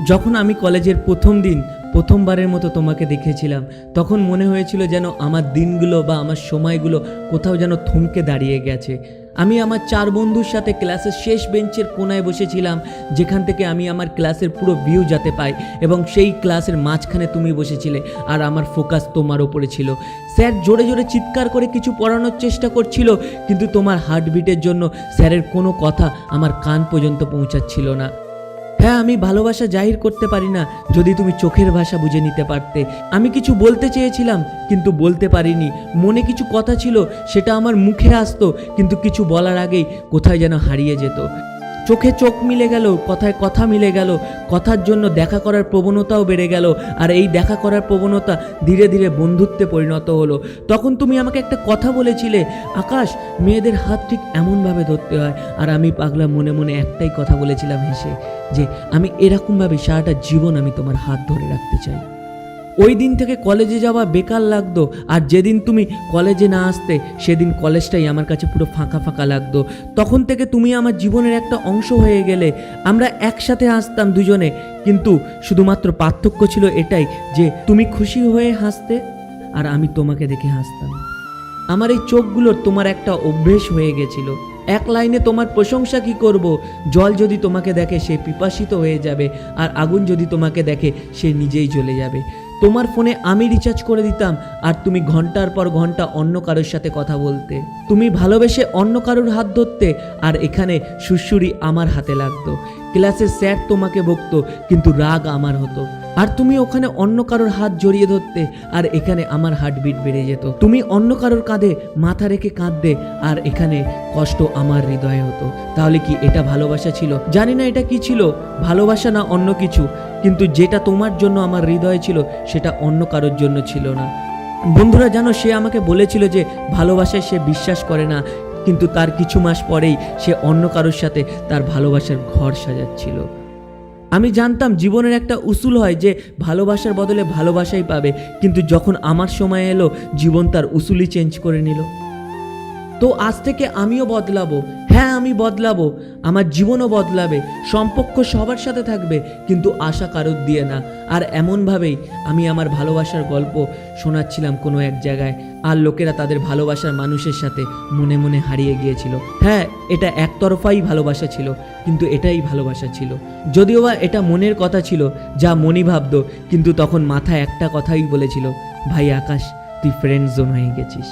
যখন আমি কলেজের প্রথম দিন প্রথমবারের মতো তোমাকে দেখেছিলাম, তখন মনে হয়েছিল যেন আমার দিনগুলো বা আমার সময়গুলো কোথাও যেন থমকে দাঁড়িয়ে গেছে। আমি আমার 4 বন্ধুর সাথে ক্লাসের শেষ বেঞ্চের কোনায় বসেছিলাম, যেখান থেকে আমি আমার ক্লাসের পুরো ভিউ যাতে পাই, এবং সেই ক্লাসের মাঝখানে তুমি বসেছিলে আর আমার ফোকাস তোমার ওপরে ছিল। স্যার জোরে জোরে চিৎকার করে কিছু পড়ানোর চেষ্টা করছিল, কিন্তু তোমার হার্টবিটের জন্য স্যারের কোনো কথা আমার কান পর্যন্ত পৌঁছাচ্ছিল না। হ্যাঁ, আমি ভালোবাসা জাহির করতে পারি না, যদি তুমি চোখের ভাষা বুঝে নিতে পারতে। আমি কিছু বলতে চেয়েছিলাম কিন্তু বলতে পারিনি। মনে কিছু কথা ছিল, সেটা আমার মুখে আসতো, কিন্তু কিছু বলার আগেই কোথায় যেন হারিয়ে যেত। চোখে চোখ মিলে গেল, কথায় কথা মিলে গেল, কথার জন্য দেখা করার প্রবণতাও বেড়ে গেল, আর এই দেখা করার প্রবণতা ধীরে ধীরে বন্ধুত্বে পরিণত হলো। তখন তুমি আমাকে একটা কথা বলেছিলে, আকাশ, মেয়েদের হাত ঠিক এমনভাবে ধরতে হয়। আর আমি পাগলা মনে মনে একটাই কথা বলেছিলাম হেসে, যে আমি এরকমভাবে সারাটা জীবন আমি তোমার হাত ধরে রাখতে চাই। ওই দিন থেকে কলেজে যাওয়া বেকার লাগতো, আর যেদিন তুমি কলেজে না আসতে সেদিন কলেজটাই আমার কাছে পুরো ফাঁকা ফাঁকা লাগতো। তখন থেকে তুমি আমার জীবনের একটা অংশ হয়ে গেলে। আমরা একসাথে হাসতাম দুজনে, কিন্তু শুধুমাত্র পার্থক্য ছিল এটাই যে তুমি খুশি হয়ে হাসতে আর আমি তোমাকে দেখে হাসতাম। আমার এই চোখগুলোর তোমার একটা অভ্যেস হয়ে গেছিল। এক লাইনে তোমার প্রশংসা কি করব? জল যদি তোমাকে দেখে সে পিপাসিত হয়ে যাবে, আর আগুন যদি তোমাকে দেখে সে নিজেই জ্বলে যাবে। তোমার ফোনে আমি রিচার্জ করে দিতাম, আর তুমি ঘন্টার পর ঘন্টা অন্য কারোর সাথে কথা বলতে। তুমি ভালোবেসে অন্য কারোর হাত ধরতে, আর এখানে সুড়সুড়ি আমার হাতে লাগতো। ক্লাসের স্যার তোমাকে বকতো, কিন্তু রাগ আমার হতো। আর তুমি ওখানে অন্য কারোর হাত জড়িয়ে ধরতে, আর এখানে আমার হার্টবিট বেড়ে যেত। তুমি অন্য কারোর কাঁধে মাথা রেখে কাঁদতে, আর এখানে কষ্ট আমার হৃদয়ে হতো। তাহলে কি এটা ভালোবাসা ছিল? জানি না এটা কি ছিল, ভালোবাসা না অন্য কিছু, কিন্তু যেটা তোমার জন্য আমার হৃদয়ে ছিল সেটা অন্য কারোর জন্য ছিল না। বন্ধুরা জানো, সে আমাকে বলেছিল যে ভালোবাসায় সে বিশ্বাস করে না, কিন্তু তার কিছু মাস পরেই সে অন্য কারোর সাথে তার ভালোবাসার ঘর সাজাচ্ছিল। আমি জানতাম জীবনের একটা উসুল হয় যে ভালোবাসার বদলে ভালোবাসাই পাবে, কিন্তু যখন আমার সময় এলো জীবন তার উসুলই চেঞ্জ করে নিল। তো আজ থেকে আমিও বদলাবো। হ্যাঁ, আমি বদলাবো, আমার জীবনও বদলাবে। সম্পর্ক সবার সাথে থাকবে, কিন্তু আশা কারোর দিয়ে না। আর এমনভাবেই আমি আমার ভালোবাসার গল্প শোনাচ্ছিলাম কোনো এক জায়গায়, আর লোকেরা তাদের ভালোবাসার মানুষের সাথে মনে মনে হারিয়ে গিয়েছিল। হ্যাঁ, এটা একতরফাই ভালোবাসা ছিল, কিন্তু এটাই ভালোবাসা ছিল। যদিও বা এটা মনের কথা ছিল, যা মনই ভাবত, কিন্তু তখন মাথায় একটা কথাই বলেছিল, ভাই আকাশ, তুই ফ্রেন্ড জোন হয়ে গেছিস।